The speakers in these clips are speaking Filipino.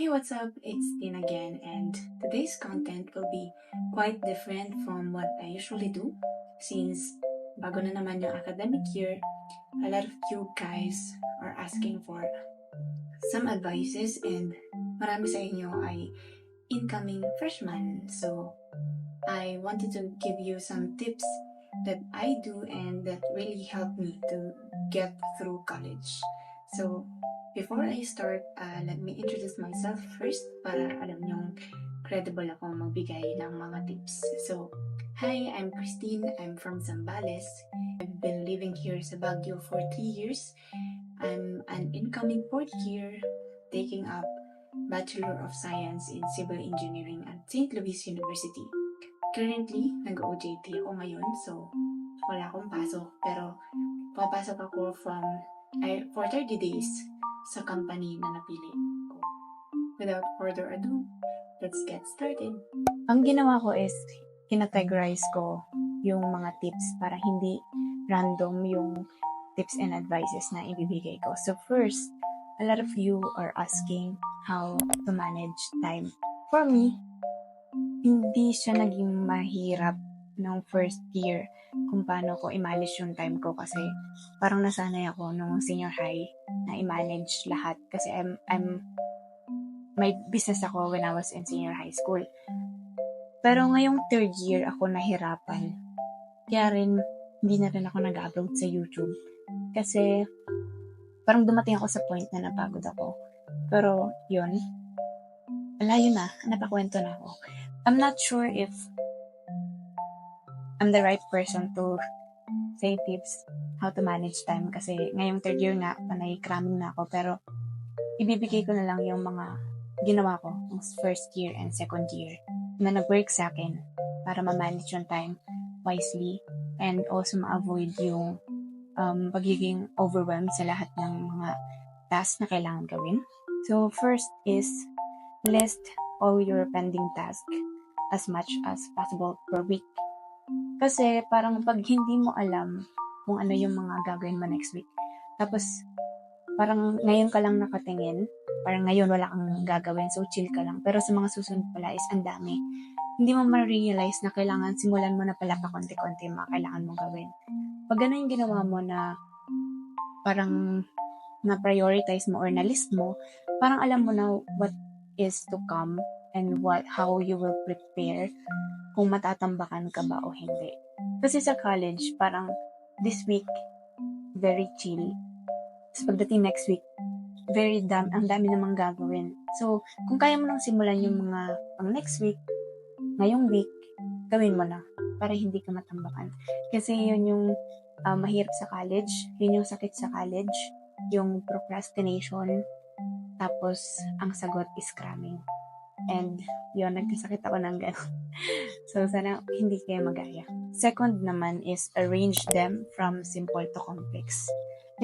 Hey, what's up? It's Tin again, and today's content will be quite different from what I usually do since bago na naman yung academic year, a lot of you guys are asking for some advices and marami sa inyo ay incoming freshmen. So, I wanted to give you some tips that I do and that really helped me to get through college. So, before I start, let me introduce myself first para alam niyong credible ako magbigay ng mga tips. So, hi, I'm Christine. I'm from Zambales. I've been living here sa Baguio for 3 years. I'm an incoming fourth year taking up Bachelor of Science in Civil Engineering at St. Louis University. Currently, nag-OJT ako ngayon, so wala akong pasok. Pero papasok ako for 30 days sa company na napili ko. Without further ado, let's get started. Ang ginawa ko is, kinategorize ko yung mga tips para hindi random yung tips and advices na ibibigay ko. So first, a lot of you are asking how to manage time. For me, hindi siya naging mahirap nung first year kung paano ko i-manage yung time ko kasi parang nasanay ako nung senior high na i-manage lahat kasi may business ako when I was in senior high school. Pero ngayong third year ako nahirapan. Kaya rin hindi na rin ako nag-upload sa YouTube kasi parang dumating ako sa point na napagod ako. Pero yun, malayo na, napakwento na ako. I'm not sure if I'm the right person to say tips how to manage time kasi ngayong third year nga, panay cramming na ako pero ibibigay ko na lang yung mga ginawa ko ng first year and second year na nag-work sa akin para ma-manage yung time wisely and also ma-avoid yung pagiging overwhelmed sa lahat ng mga tasks na kailangan gawin. So first is list all your pending tasks as much as possible per week. Kasi parang pag hindi mo alam kung ano yung mga gagawin mo next week, tapos parang ngayon ka lang nakatingin, parang ngayon wala kang gagawin, so chill ka lang. Pero sa mga susunod pala is ang dami. Hindi mo ma-realize na kailangan simulan mo na pala pa konti-konti yung mga kailangan mong gawin. Pag gano'n yung ginawa mo na parang na-prioritize mo or na-list mo, parang alam mo na what is to come and how you will prepare kung matatambakan ka ba o hindi. Kasi sa college, parang this week, very chill. Tapos pagdating next week, ang dami namang gagawin. So, kung kaya mo nang simulan yung mga pang next week, ngayong week, gawin mo na para hindi ka matambakan. Kasi yun yung mahirap sa college, yun yung sakit sa college, yung procrastination, tapos ang sagot is cramming. And yun, nagkasakit ako ng gano'n. So, sana hindi kayo magaya. Second naman is arrange them from simple to complex.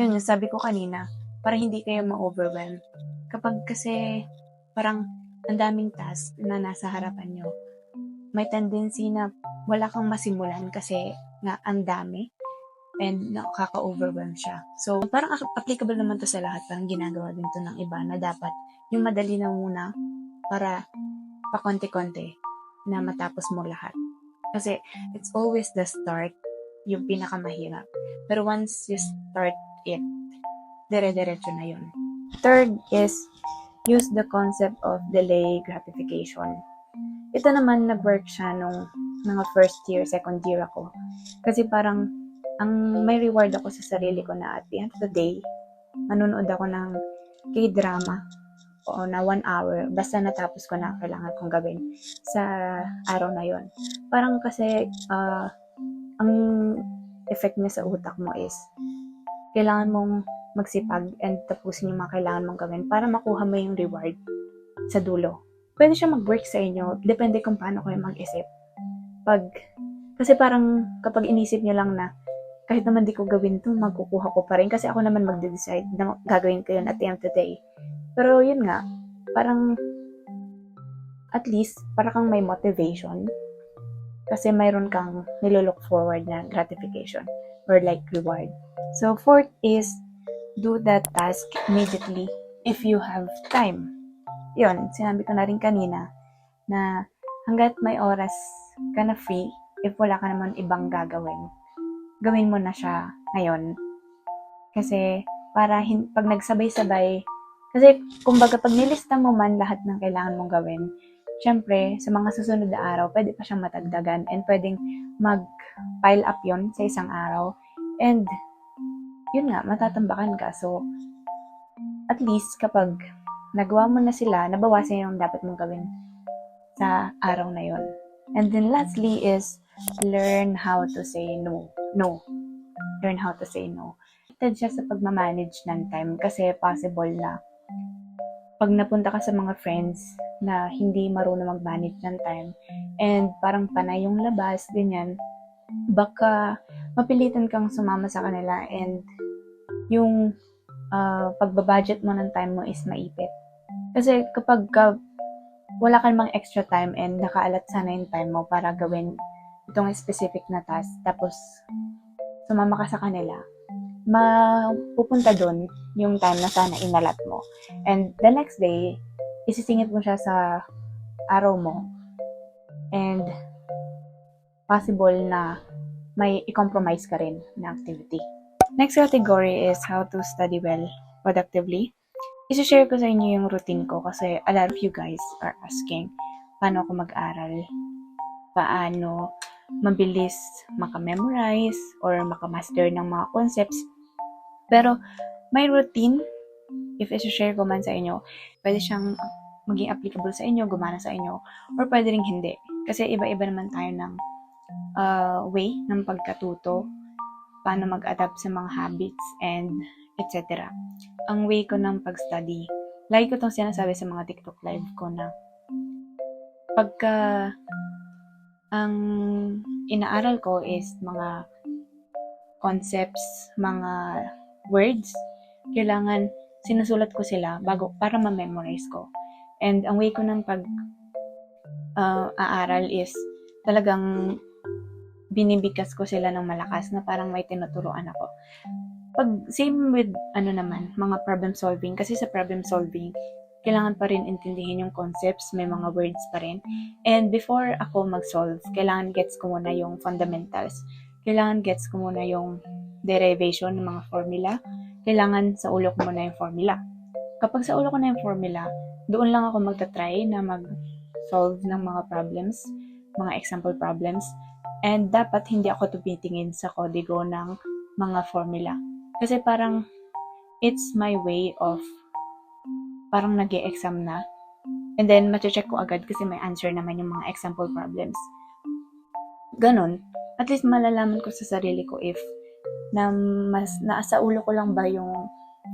Yun, yung sabi ko kanina, para hindi kayo ma-overwhelm. Kapag kasi parang ang daming task na nasa harapan nyo, may tendency na wala kang masimulan kasi nga ang dami and nakaka-overwhelm siya. So, parang applicable naman to sa lahat. Parang ginagawa din to ng iba na dapat yung madali na muna para pakonti-konti na matapos mo lahat. Kasi it's always the start yung pinakamahirap. Pero once you start it, dire-diretso na yun. Third is use the concept of delay gratification. Ito naman nag-work siya nung mga first year, second year ako. Kasi parang ang may reward ako sa sarili ko na at the end of the day, manonood ako ng K-drama o na 1 hour, basta natapos ko na kailangan kong gawin sa araw na yon. Parang kasi ang effect niya sa utak mo is kailangan mong magsipag and tapusin yung mga kailangan mong gawin para makuha mo yung reward sa dulo. Pwede siya mag-work sa inyo, depende kung paano kayo mag-isip. Kasi parang kapag inisip niyo lang na kahit naman di ko gawin to, magkukuha ko pa rin kasi ako naman magde-decide na gagawin ko yun at the end of the day. Pero yun nga, parang at least, para kang may motivation kasi mayroon kang nilolook forward na gratification or like reward. So, fourth is do that task immediately if you have time. yun, sinabi ko na rin kanina na hanggat may oras ka na free, if wala ka naman ibang gagawin, gawin mo na siya ngayon. Kasi para pag nagsabay-sabay, kasi kumbaga pag nilista mo man lahat ng kailangan mong gawin, syempre sa mga susunod na araw, pwede pa siyang matagdagan and pwedeng mag-pile up yon sa isang araw. And yun nga, matatambakan ka. So, at least kapag nagawa mo na sila, nabawasan yung dapat mong gawin sa araw na yon. And then lastly is learn how to say no. No. Learn how to say no. Ito siya sa pagmamanage ng time kasi possible na pag napunta ka sa mga friends na hindi marunong mag-manage ng time and parang panay yung labas, ganyan, baka mapilitan kang sumama sa kanila and yung pagbabudget mo ng time mo is maipit. Kasi kapag wala ka namang extra time and nakaalat sana yung time mo para gawin itong specific na task, tapos sumama ka sa kanila, mapupunta doon yung time na sana inalat mo. And the next day, isisingit mo siya sa araw mo. And possible na may i-compromise ka rin na activity. Next category is how to study well, productively. Isi-share ko sa inyo yung routine ko kasi a lot of you guys are asking paano ako mag-aral, paano mabilis makamemorize or makamaster ng mga concepts. Pero may routine, if isi-share ko man sa inyo, pwede siyang maging applicable sa inyo, gumana sa inyo, or pwede rin hindi. Kasi iba-iba naman tayo ng way ng pagkatuto, paano mag-adapt sa mga habits, and etc. Ang way ko ng pag-study, lagi ko itong sinasabi sa mga TikTok live ko na pagka ang inaaral ko is mga concepts, mga words, kailangan sinusulat ko sila bago para ma-memorize ko. And ang way ko ng aaral is talagang binibigas ko sila ng malakas na parang may tinuturuan ako. Pag same with mga problem solving, kasi sa problem solving kailangan pa rin intindihin yung concepts, may mga words pa rin. And before ako mag-solve, kailangan gets ko muna yung fundamentals. Kailangan gets ko muna yung derivation ng mga formula. Kailangan sa ulo ko muna yung formula. Kapag sa ulo ko na yung formula, doon lang ako magta-try na mag-solve ng mga problems, mga example problems. And dapat hindi ako tumitingin sa kodigo ng mga formula. Kasi parang it's my way of parang nag-e-exam na. And then, mache-check ko agad kasi may answer naman yung mga example problems. Ganon. At least malalaman ko sa sarili ko if nasa ulo ko lang ba yung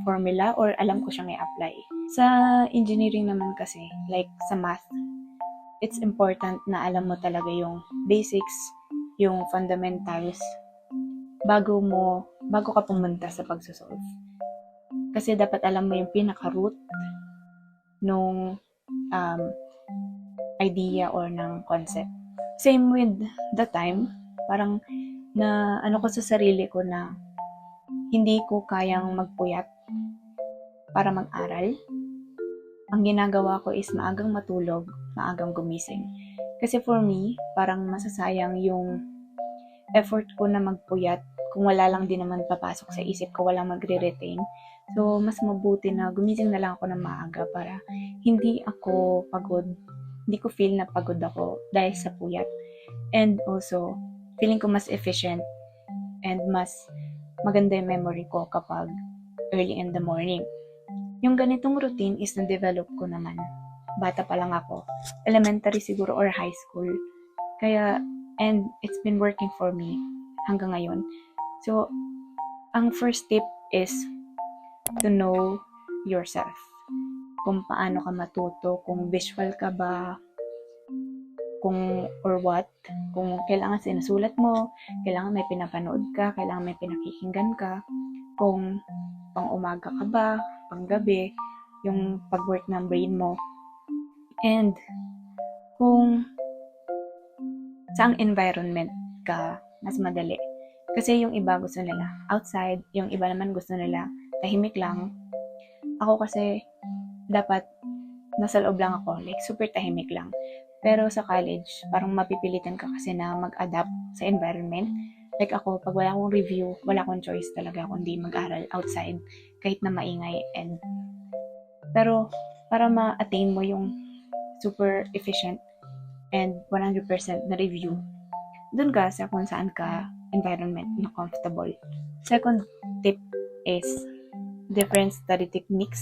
formula or alam ko siyang i-apply. Sa engineering naman kasi, like sa math, it's important na alam mo talaga yung basics, yung fundamentals, bago ka pumunta sa pagsosolve. Kasi dapat alam mo yung pinaka-root nung idea or ng concept. Same with the time, parang na ko sa sarili ko na hindi ko kayang magpuyat para mag-aral. Ang ginagawa ko is maagang matulog, maagang gumising. Kasi for me, parang masasayang yung effort ko na magpuyat kung wala lang din naman papasok sa isip ko, walang magre-retain. So, mas mabuti na gumising na lang ako ng maaga para hindi ako pagod. Hindi ko feel na pagod ako dahil sa puyat. And also, feeling ko mas efficient and mas maganda yung memory ko kapag early in the morning. Yung ganitong routine is na-develop ko naman. Bata pa lang ako. Elementary siguro or high school. Kaya, and it's been working for me hanggang ngayon. So, ang first tip is to know yourself. Kung paano ka matuto, kung visual ka ba, kung or what, kung kailangan sinusulat mo, kailangan may pinapanood ka, kailangan may pinakikinggan ka, kung pang umaga ka ba, pang gabi, yung pag-work ng brain mo, and kung saang environment ka mas madali. Kasi yung iba gusto nila outside, yung iba naman gusto nila tahimik lang. Ako kasi dapat nasa loob lang ako, like super tahimik lang. Pero sa college, parang mapipilitan ka kasi na mag-adapt sa environment. Like ako, pag wala akong review, wala akong choice talaga kundi mag-aral outside kahit na maingay. Pero para ma-attain mo yung super efficient and 100% na review, dun ka sa kung saan ka environment na comfortable. Second tip is different study techniques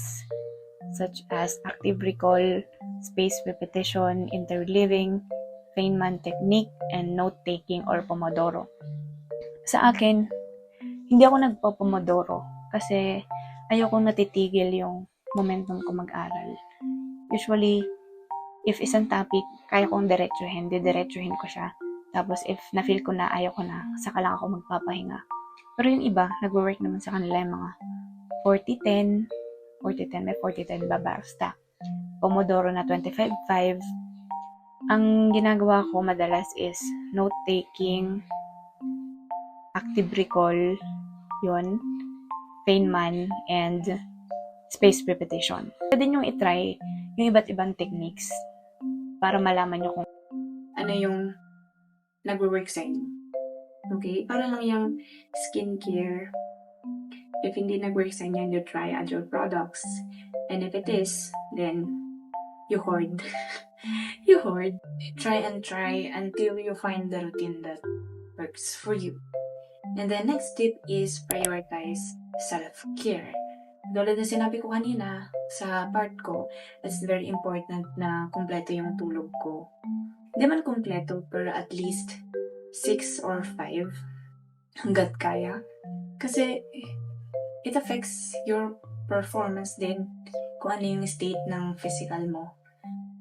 such as active recall, spaced repetition, interleaving, Feynman technique, and note-taking or Pomodoro. Sa akin, hindi ako nagpo-Pomodoro kasi ayoko natitigil yung momentum ko mag-aral. Usually, if isang topic, kaya kong didiretsuhin ko siya. Tapos if na-feel ko na ayaw ko na, saka lang ako magpapahinga. Pero yung iba, nag-work naman sa kanila yung mga 40-10, 40-10, may 40-10 ba basta. Pomodoro na 25-5. Ang ginagawa ko madalas is note-taking, active recall, yon, Feynman, and spaced repetition. Pwede nyo itry yung iba't ibang techniques para malaman nyo kung ano yung nag-work sa inyo. Okay? Para lang yung skincare. If hindi nag-work sa inyo, you try other products. And if it is, then you hoard. You hoard. Try and try until you find the routine that works for you. And the next tip is prioritize self-care. Tulad na sinabi ko kanina sa part ko, it's very important na kumpleto yung tulog ko. Hindi man kumpleto, pero at least 6 or 5 hanggat kaya. Kasi it affects your performance din kung ano yung state ng physical mo.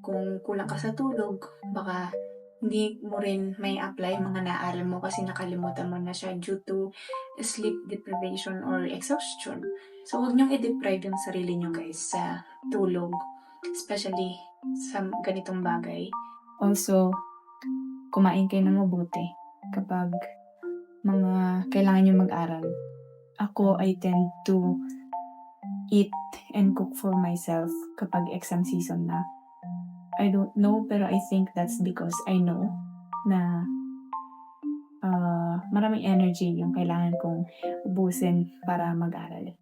Kung kulang ka sa tulog, baka hindi mo rin may apply mga naaral mo kasi nakalimutan mo na siya due to sleep deprivation or exhaustion. So, huwag niyong i-deprive yung sarili niyo guys sa tulog, especially sa ganitong bagay. Also, kumain kayo ng mabuti kapag mga kailangan niyo mag-aral. Ako, I tend to eat and cook for myself kapag exam season na. I don't know, pero I think that's because I know na maraming energy yung kailangan kong ubusin para mag-aral.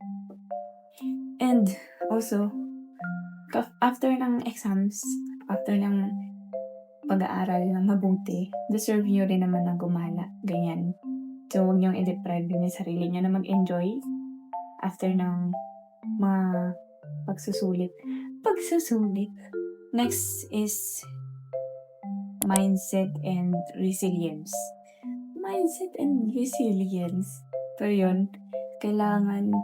And also, after ng exams, after ng pag-aaral ng mabuti, deserve nyo rin naman na gumala. Ganyan. So, huwag niyong i-deprive yung sarili niyo na mag-enjoy after ng mga pagsusulit. Next is mindset and resilience. Mindset and resilience. Pero yun, kailangan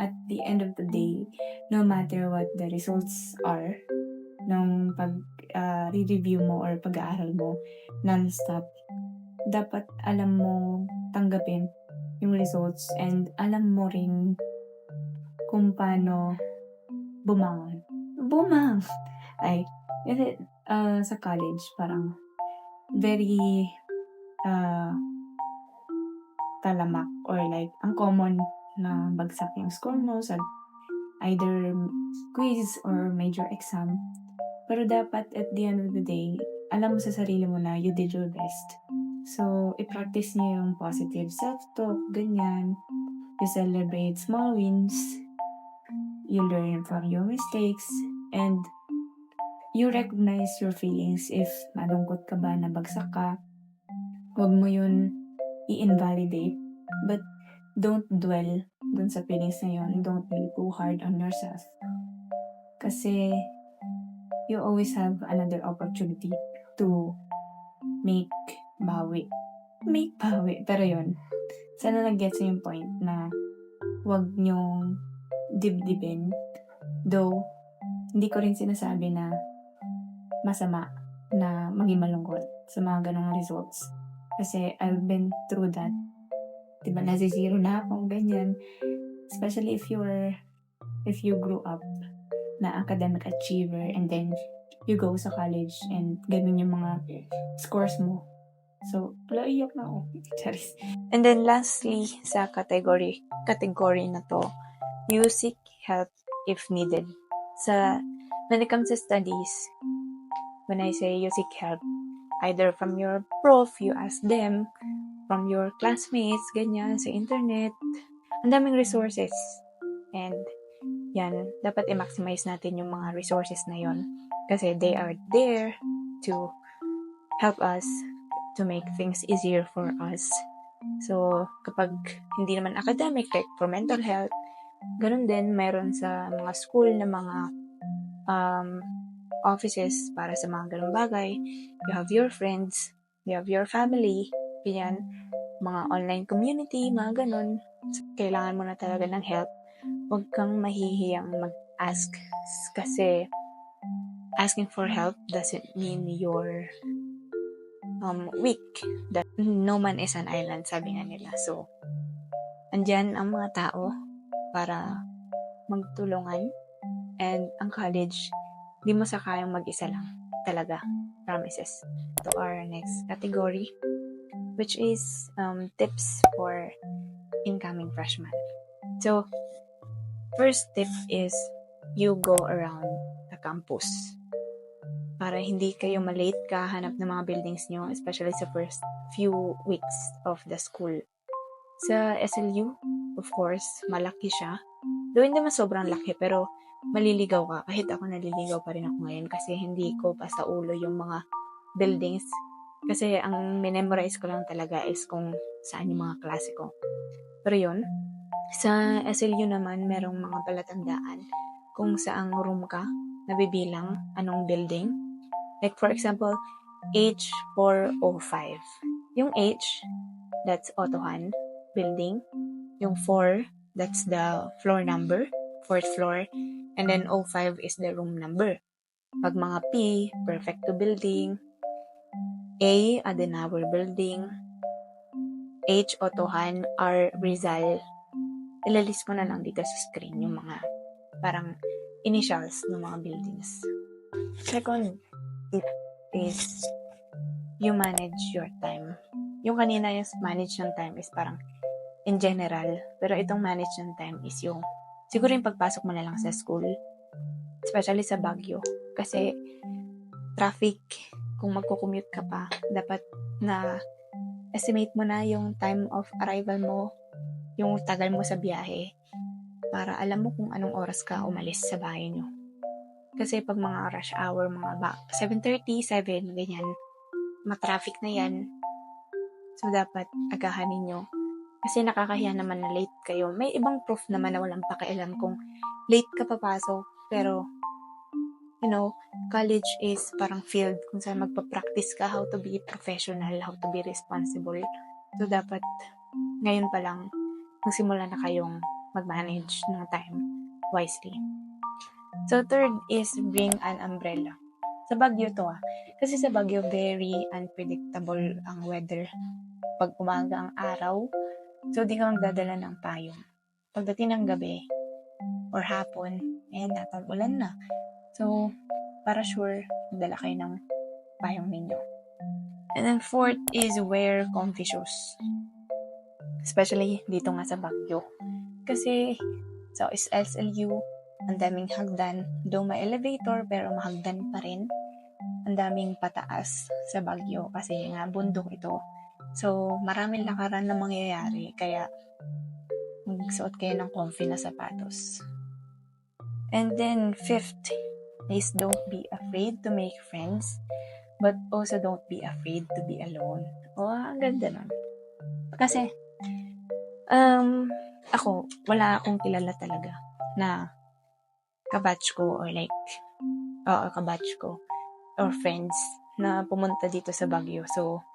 at the end of the day, no matter what the results are, nung pag-review mo or pag-aaral mo non-stop, dapat alam mo tanggapin yung results and alam mo rin kung paano bumangon. Ay, kasi sa college, parang very talamak or like ang common na bagsak yung score mo sa either quiz or major exam. Pero dapat at the end of the day, alam mo sa sarili mo na you did your best. So, i-practice niyo yung positive self-talk, ganyan. You celebrate small wins. You learn from your mistakes. And you recognize your feelings. If malungkot ka ba, nabagsak ka, huwag mo yun i-invalidate. But don't dwell dun sa feelings na yun. Don't be too hard on yourself. Kasi you always have another opportunity to make bawi. Pero yun, sana nag-gets yung point na huwag nyong dibdibin. Though, hindi ko rin sinasabi na masama na maging malungkot sa mga ganong results. Kasi I've been through that. Diba, nasi-zero na ako, ganyan. Especially if you grew up na academic achiever and then you go sa college and ganun yung mga scores mo. So, wala, iyak na ako. Charis. And then lastly, sa category na to, you seek help if needed. Sa when it comes to studies, when I say you seek help, either from your prof, you ask them, from your classmates, ganyan, sa internet, ang daming resources. And yan, dapat i-maximize natin yung mga resources na yon kasi they are there to help us to make things easier for us. So, kapag hindi naman academic, like for mental health, ganun din, mayroon sa mga school na mga offices para sa mga ganung bagay. You have your friends, you have your family, ganyan, mga online community, mga ganun. Kailangan mo na talaga ng help. Huwag kang mahihiyang mag-ask kasi asking for help doesn't mean you're weak. That no man is an island, sabi nga nila. So, andyan ang mga tao para magtulungan, and ang college, di mo sa kayang mag-isa lang. Talaga. Promises. To our next category, which is tips for incoming freshmen. So, first tip is you go around the campus para hindi kayo malate kahanap ng mga buildings nyo, especially sa first few weeks of the school. Sa SLU, of course, malaki siya. Though hindi man sobrang laki, pero maliligaw ka. Kahit ako naliligaw pa rin ako ngayon kasi hindi ko pa sa ulo yung mga buildings. Kasi ang minemorize ko lang talaga is kung saan yung mga klase ko. Pero yun, sa SLU naman, merong mga palatandaan kung saang room ka, nabibilang, anong building. Like for example, H405. Yung H, that's Otohan building. Yung 4, that's the floor number, 4th floor. And then 05 is the room number. Pag mga P, Perfecto building. A, Adenauer building. H, Otohan. R, Rizal. Ilalist ko na lang dito sa screen yung mga parang initials ng mga buildings. Second tip is you manage your time. Yung kanina yung manage ng time is parang in general, pero itong manage ng time is yung siguro yung pagpasok mo na lang sa school, especially sa Baguio, kasi traffic, kung magko-commute ka pa, dapat na estimate mo na yung time of arrival mo, yung tagal mo sa biyahe, para alam mo kung anong oras ka umalis sa bahay nyo. Kasi pag mga rush hour, mga 7:30, 7, ganyan, matraffic na yan. So, dapat agahan ninyo. Kasi nakakahiya naman na late kayo. May ibang proof naman na walang pakialam kung late ka papasok. Pero, college is parang field kung saan magpa-practice ka how to be professional, how to be responsible. So, dapat ngayon pa lang, magsimula na kayong mag-manage ng time wisely. So, third is bring an umbrella. Sa Baguio to Kasi sa Baguio, very unpredictable ang weather. Pag umaga ang araw, so di ka magdadala ng payong. Pagdating ng gabi or hapon, natag-ulan na. So, para sure, magdala kayo ng payong ninyo. And then fourth is wear comfy shoes. Especially dito nga sa Baguio. Kasi sa SLU, ang daming hagdan. Though may elevator, pero mahagdan pa rin. Ang daming pataas sa Baguio kasi nga bundok ito. So, maraming lakaran na mangyayari. Kaya, magsuot kayo ng comfy na sapatos. And then, fifth is don't be afraid to make friends, but also don't be afraid to be alone. Ang ganda nun. Kasi, ako, wala akong kilala talaga na kabatch ko or friends na pumunta dito sa Baguio. So,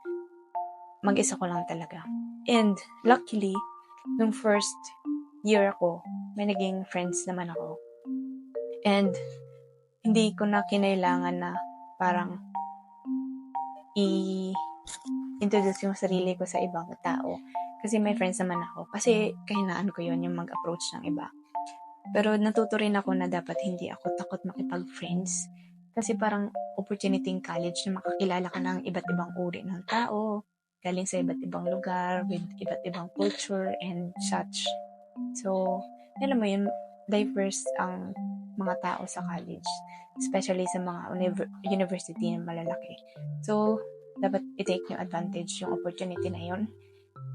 mag-isa ko lang talaga. And, luckily, nung first year ako, may naging friends naman ako. And, hindi ko na kinailangan na parang i-introduce yung sarili ko sa ibang tao. Kasi may friends naman ako. Kasi kahinaan ko yun, yung mag-approach ng iba. Pero natuto rin ako na dapat hindi ako takot makipag-friends. Kasi parang opportunity in college na makakilala ka ng iba't ibang uri ng tao, galing sa iba't ibang lugar, with iba't ibang culture and such. So, alam mo yun, diverse ang mga tao sa college, especially sa mga university na malalaki. So, dapat i-take nyo advantage yung opportunity na yun.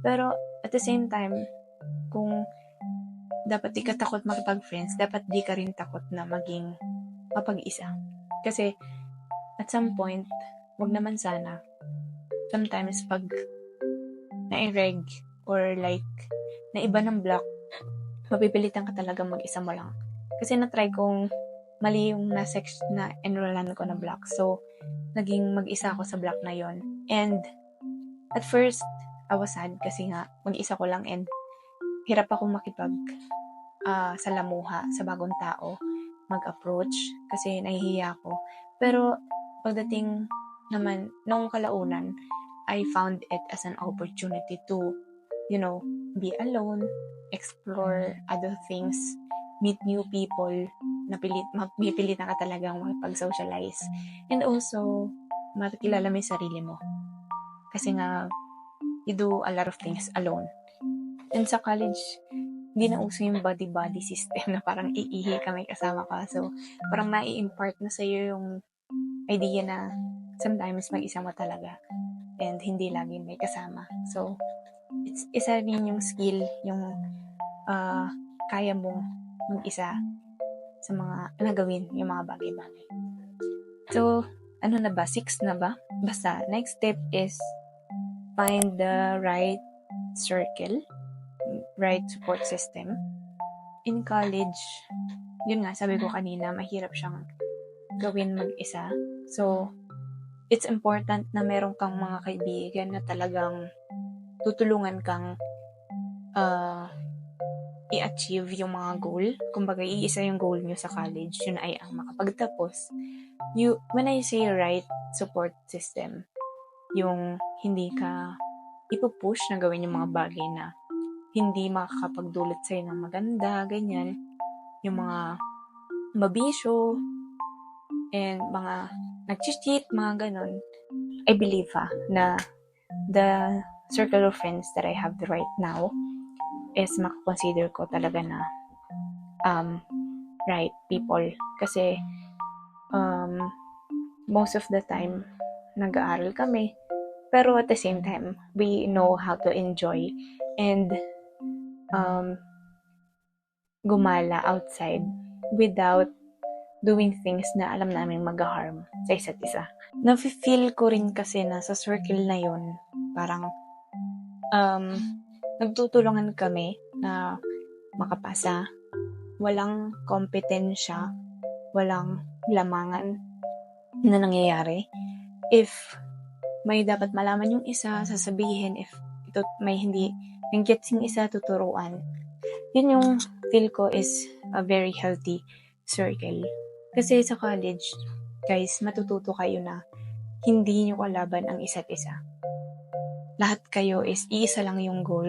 Pero, at the same time, kung dapat di ka takot makipag-friends, dapat di ka rin takot na maging mapag-isa. Kasi, at some point, wag naman sana, sometimes pag na-reg or like, na iba ng block, mapipilitan ka talaga mag-isa mo lang. Kasi na-try kong mali yung na enrollan ko na block. So, naging mag-isa ako sa block na yon. And, at first, I was sad kasi nga, mag-isa ko lang and hirap ako makipag salamuha sa bagong tao, mag-approach kasi nahihiya ako. Pero, pagdating naman, nung kalaunan, I found it as an opportunity to, be alone, explore other things, meet new people, mapipilitan ka talagang makipag-socialize. And also, makikilala mo yung sarili mo. Kasi nga, you do a lot of things alone. And sa college, hindi na uso yung body-body system na parang iihi ka may kasama ka. So, parang nai-impart na sa'yo yung idea na sometimes mag-isa mo talaga and hindi lagi may kasama. So, it's isa rin yung skill, yung kaya mong mag-isa sa mga nagawin, yung mga bagay-bagay. So, ano na ba? 6 na ba? Basta, next step is find the right circle, right support system. In college, yun nga, sabi ko kanina, mahirap siyang gawin mag-isa. So, it's important na meron kang mga kaibigan na talagang tutulungan kang i-achieve yung mga goal. Kumbaga, iisa yung goal nyo sa college, yun ay ang makapagtapos. When I say right support system, yung hindi ka ipupush na gawin yung mga bagay na hindi makakapagdulot sa'yo ng maganda, ganyan. Yung mga mabisyo, and mga nag-cheat, mga ganon. I believe na the circle of friends that I have right now is makakonsider ko talaga na right people. Kasi most of the time, nag-aaral kami. Pero at the same time, we know how to enjoy and gumala outside without doing things na alam namin mag-harm sa isa't isa. Nafe-feel ko rin kasi na sa circle na yun, parang nagtutulungan kami na makapasa. Walang kompetensya, walang lamangan na nangyayari. If may dapat malaman yung isa, sasabihin. If may gets yung isa, tuturuan. Yun yung feel ko is a very healthy circle. Kasi sa college, guys, matututo kayo na hindi nyo kalaban ang isa't isa. Lahat kayo is iisa lang yung goal.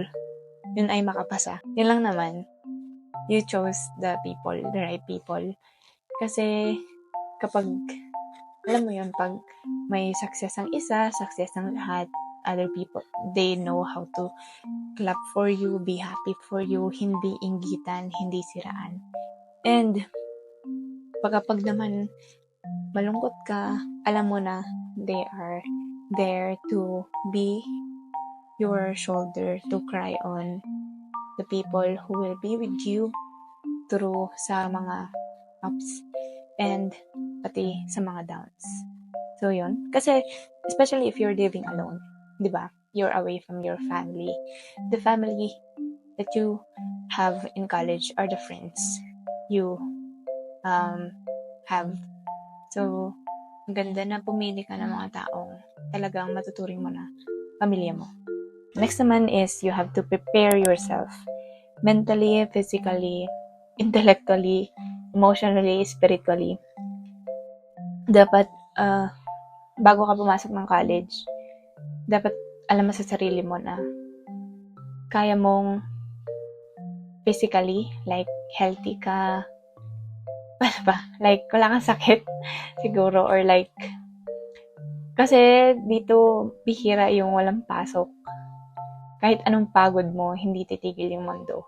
Yun ay makapasa. Yun lang naman. You chose the right people. Kasi kapag, alam mo yun, pag may success ang isa, success ang lahat, other people, they know how to clap for you, be happy for you, hindi inggitan, hindi siraan. And, pagkapag naman malungkot ka, alam mo na they are there to be your shoulder to cry on, the people who will be with you through sa mga ups and pati sa mga downs. So, yun. Kasi, especially if you're living alone, di ba? You're away from your family. The family that you have in college are the friends you have. So, ang ganda na pumili ka ng mga taong talagang matuturing mo na pamilya mo. Next naman is you have to prepare yourself mentally, physically, intellectually, emotionally, spiritually. Dapat, bago ka pumasok ng college, dapat alam mo sa sarili mo na kaya mong physically, like, healthy ka, like, wala kang sakit, siguro, or like, kasi dito, bihira yung walang pasok. Kahit anong pagod mo, hindi titigil yung mundo.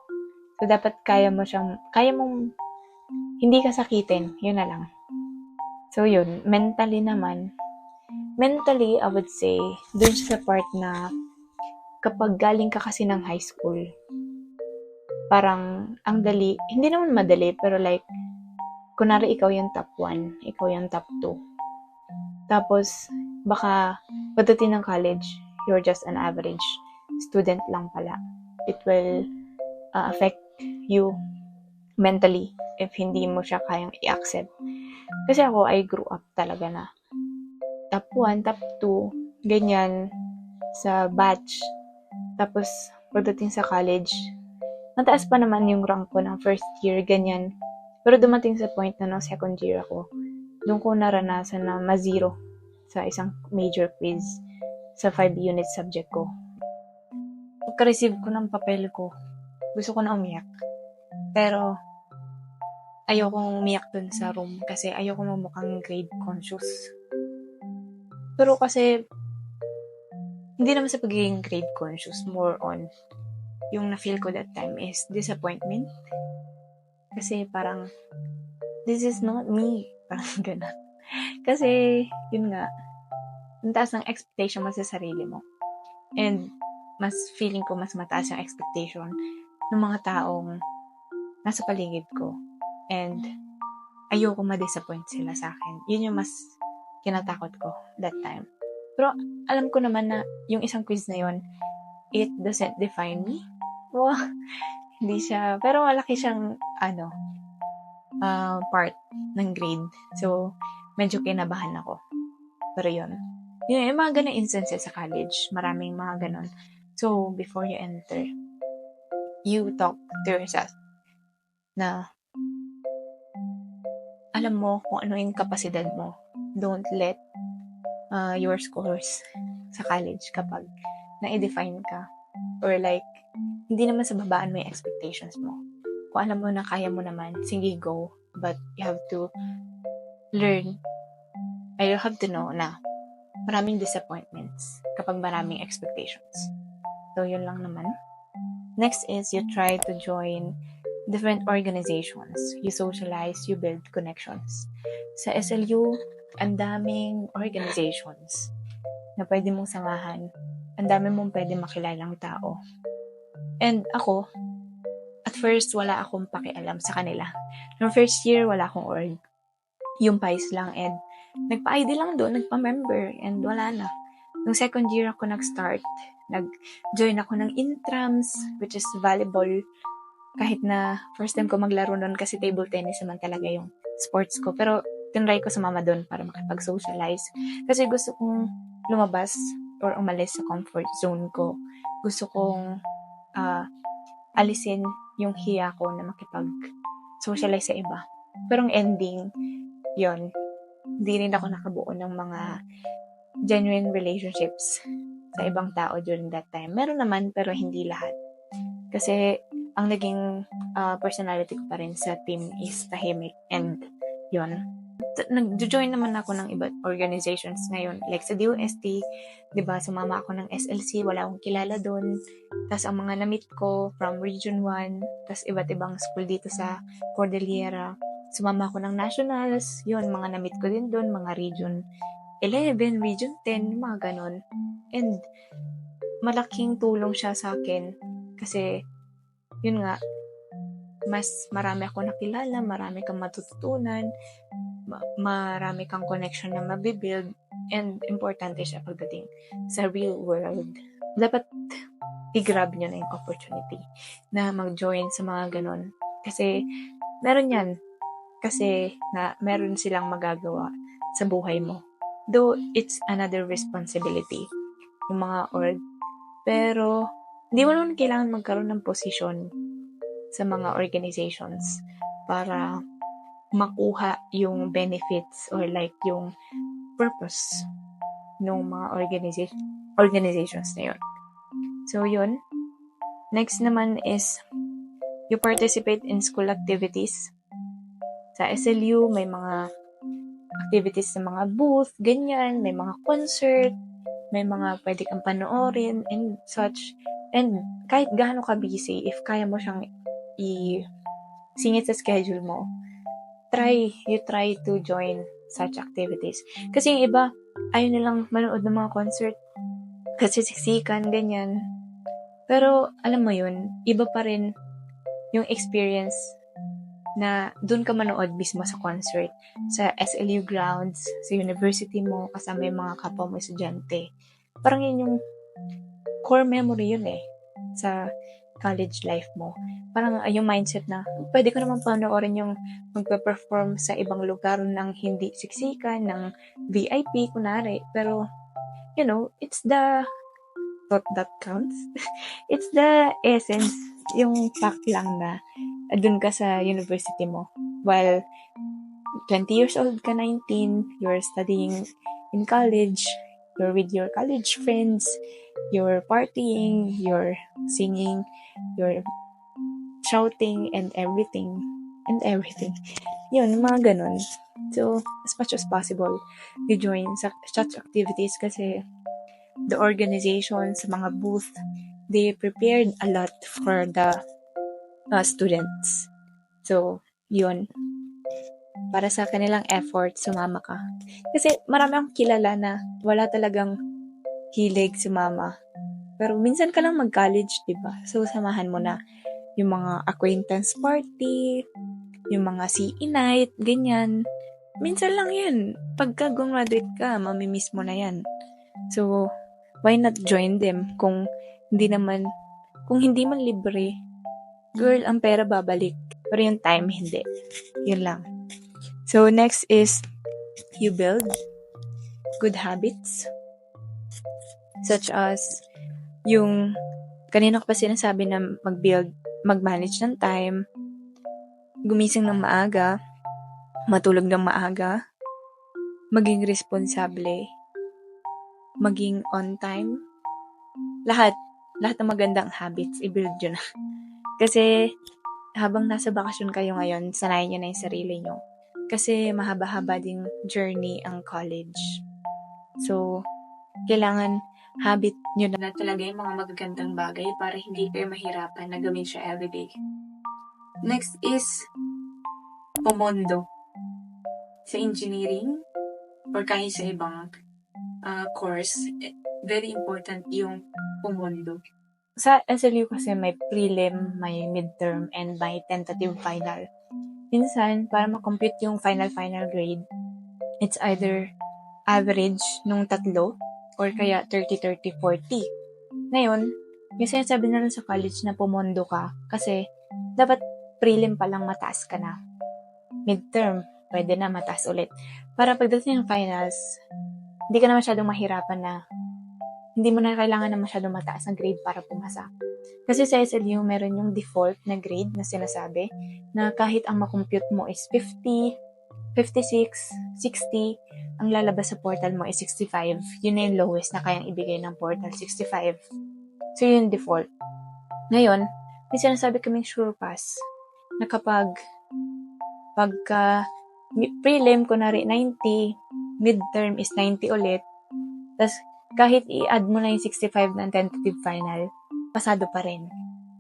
So, dapat kaya mong hindi ka sakitin, yun na lang. So yun, mentally, I would say, dun sa part na kapag galing ka kasi ng high school, parang ang dali, hindi naman madali, pero like, kunwari ikaw yung top 1, ikaw yung top 2. Tapos, baka pagdating ng college, you're just an average student lang pala. It will affect you mentally if hindi mo siya kayang i-accept. Kasi ako, I grew up talaga na top 1, top 2, ganyan, sa batch. Tapos, pagdating sa college, mataas pa naman yung rank ko ng first year, ganyan. Pero dumating sa point na ng second year ako, doon ko naranasan na ma-zero sa isang major quiz sa 5-unit subject ko. Pagka-receive ko ng papel ko, gusto ko na umiyak. Pero, ayokong umiyak dun sa room kasi ayoko mamukhang grade conscious. Pero kasi, hindi naman sa pagiging grade conscious, more on, yung na-feel ko that time is disappointment. Kasi parang, this is not me. Parang gano'n. Kasi, yun nga, ang taas ng expectation mo sa sarili mo. And, feeling ko mas mataas yung expectation ng mga taong nasa paligid ko. And, ayoko ma-disappoint sila sa akin. Yun yung mas kinatakot ko that time. Pero, alam ko naman na yung isang quiz na yun, it doesn't define me. Wow, hindi siya, pero malaki siyang, part ng grade. So, medyo kinabahan ako. Pero yun. Yung mga ganun instances sa college, maraming mga ganun. So, before you enter, you talk to yourself na alam mo kung ano yung kapasidad mo. Don't let your scores sa college kapag na-define ka. Or like, hindi naman sa babaan mo yung expectations mo. Kung alam mo na kaya mo naman, sige, go. But you have to learn, you have to know na maraming disappointments kapag maraming expectations. So, yun lang naman. Next is you try to join different organizations. You socialize, you build connections. Sa SLU, ang daming organizations na pwede mong samahan. Ang dami mong pwede makilalang tao. And ako, at first, wala akong pakialam sa kanila. Noong first year, wala akong org. Yung PICE lang. And nagpa-ID lang doon, nagpa-member. And wala na. Noong second year ako nag-start, nag-join ako ng intrams, which is volleyball. Kahit na first time ko maglaro doon kasi table tennis naman talaga yung sports ko. Pero tinry ko sumama doon para makipag-socialize. Kasi gusto kong lumabas or umalis sa comfort zone ko. Gusto kong alisin yung hiya ko na makipag-socialize sa iba. Pero ang ending, yon, hindi rin ako nakabuo ng mga genuine relationships sa ibang tao during that time. Meron naman, pero hindi lahat. Kasi ang naging personality ko pa rin sa team is tahimik. And yon, nag-join naman ako ng iba't organizations ngayon. Like sa DOST, diba, sumama ako ng SLC, wala akong kilala doon. Tapos ang mga na-meet ko from Region 1, tapos iba't ibang school dito sa Cordillera. Sumama ako ng Nationals, yun, mga na-meet ko din doon, mga Region 11, Region 10, mga ganon. And malaking tulong siya sa akin kasi yun nga, mas marami ako nakilala, marami kang matututunan, marami kang connection na mabibuild, and importante siya pagdating sa real world. Dapat i-grab nyo na yung opportunity na mag-join sa mga ganon. Kasi meron yan. Kasi na meron silang magagawa sa buhay mo. Though it's another responsibility, yung mga org. Pero hindi mo naman kailangan magkaroon ng posisyon sa mga organizations para makuha yung benefits or like yung purpose ng mga organizations na yun. So yun. Next naman is you participate in school activities. Sa SLU, may mga activities sa mga booth, ganyan, may mga concert, may mga pwede kang panoorin and such. And kahit gaano ka busy, if kaya mo siyang i-singit sa schedule mo, you try to join such activities. Kasi yung iba, ayaw nilang manood ng mga concert kasi siksikan, ganyan. Pero, alam mo yun, iba pa rin yung experience na dun ka manood mismo sa concert, sa SLU grounds, sa university mo, kasama yung mga kapwa mo estudyante. Parang yun yung core memory yun eh, sa college life mo. Parang yung mindset na, pwede ko naman panoorin yung magpa-perform sa ibang lugar ng hindi siksikan, ng VIP, kunwari. Pero, you know, it's the thought that counts. It's the essence, yung fact lang na dun ka sa university mo. While 20 years old ka, 19, you're studying in college, you're with your college friends, you're partying, you're singing, you're shouting, and everything. Yun, mga ganun. So, as much as possible, you join such activities kasi the organizations, mga booth, they prepared a lot for the students. So, yun. Para sa kanilang effort, sumama ka. Kasi marami akong kilala na wala talagang hilig sumama. Pero minsan ka lang mag-college, diba? So, samahan mo na yung mga acquaintance party, yung mga CE night, ganyan. Minsan lang yan. Pagka graduate ka, mamimiss mo na yan. So, why not join them kung hindi man libre, girl, ang pera babalik. Pero yung time, hindi. Yun lang. So, next is you build good habits such as yung kanina ko pa sinasabi na mag-manage ng time, gumising ng maaga, matulog ng maaga, maging responsable, maging on time, lahat ng magandang habits, i-build yun na. Kasi habang nasa bakasyon kayo ngayon, sanayin nyo na yung sarili nyo. Kasi mahaba-haba ding journey ang college. So, kailangan habit nyo na talaga yung mga magagandang bagay para hindi kayo mahirapan na gawin siya everyday. Next is pumondo. Sa engineering or kahit sa ibang course, very important yung pumondo. Sa SLU kasi may prelim, may midterm, and may tentative final. Minsan, para makompute yung final grade, it's either average nung tatlo or kaya 30, 30, 40. Ngayon, yung sinasabi na lang sa college na pumondo ka kasi dapat prelim pa lang mataas ka na. Midterm, pwede na mataas ulit. Para pagdating ng finals, hindi ka na masyadong mahirapan na hindi mo na kailangan na masyadong mataas ang grade para pumasa. Kasi sa SLU, meron yung default na grade na sinasabi na kahit ang makompute mo is 50, 56, 60, ang lalabas sa portal mo is 65. Yun na yung lowest na kayang ibigay ng portal, 65. So, yun yung default. Ngayon, may sinasabi kaming sure pass na pagka prelim, kunwari 90, midterm is 90 ulit, tas kahit i-add mo na yung 65 ng tentative final, pasado pa rin.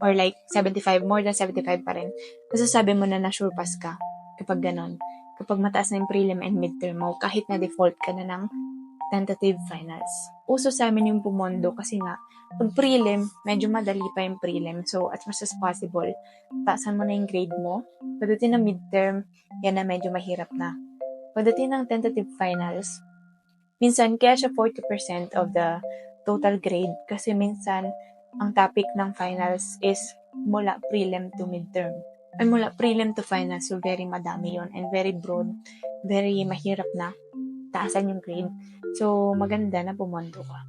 Or like 75, more than 75 pa rin. Masasabi mo na sure pass ka kapag ganon. Kapag mataas na yung prelim and midterm mo, kahit na default ka na ng tentative finals. Uso sa amin yung pumondo kasi nga, pag prelim, medyo madali pa yung prelim. So, as much as possible, taasan mo na yung grade mo. Pagdating ng midterm, yan na medyo mahirap na. Pagdating ng tentative finals, minsan kaya siya 40% of the total grade kasi minsan ang topic ng finals is mula prelim to midterm. Ay mula prelim to finals, so very madami yon and very broad, very mahirap na taasan yung grade. So, maganda na pumondo ka.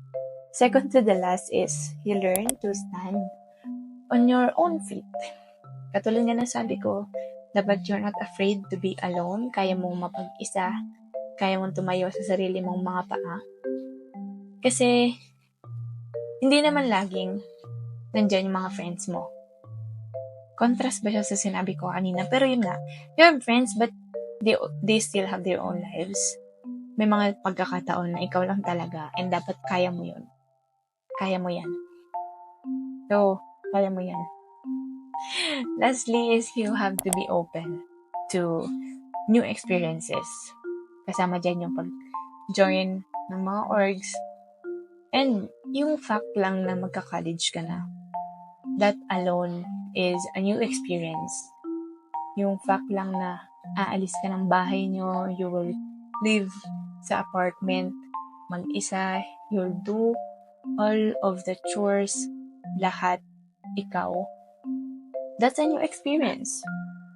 Second to the last is you learn to stand on your own feet. Katulad nga na sabi ko, dapat you're not afraid to be alone, kaya mong mapag-isa, kaya mong tumayo sa sarili mong mga paa. Kasi, hindi naman laging nandyan yung mga friends mo. Contrast ba siya sa sinabi ko kanina? Pero yun nga, you have friends but they still have their own lives. May mga pagkakataon na ikaw lang talaga and dapat kaya mo yun. Kaya mo yan. So, kaya mo yan. Lastly is you have to be open to new experiences. Kasama dyan yung pag-join ng mga orgs. And yung fact lang na magka-college ka na, that alone is a new experience. Yung fact lang na aalis ka ng bahay nyo, you will live sa apartment, mag-isa, you'll do all of the chores, lahat, ikaw. That's a new experience.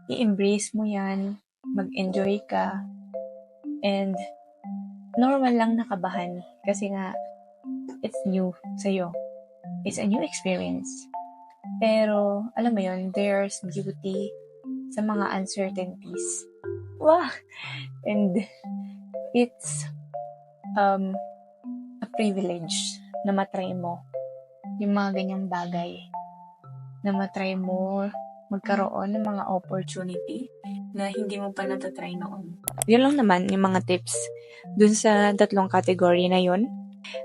I-embrace mo yan, mag-enjoy ka, and normal lang nakabahan kasi nga, it's new sa'yo. It's a new experience. Pero, alam mo yun, there's beauty sa mga uncertainties. Wow! And it's a privilege na matry mo yung mga ganyang bagay. Na matry mo magkaroon ng mga opportunity na hindi mo pa natatry noon. Yun lang naman yung mga tips dun sa 3 category na yun.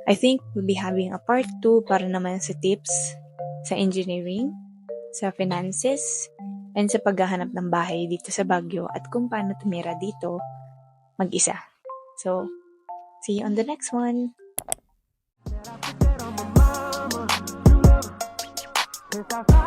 I think we'll be having a part 2 para naman sa tips sa engineering, sa finances, and sa paghahanap ng bahay dito sa Baguio at kung paano tumira dito mag-isa. So, see you on the next one. If I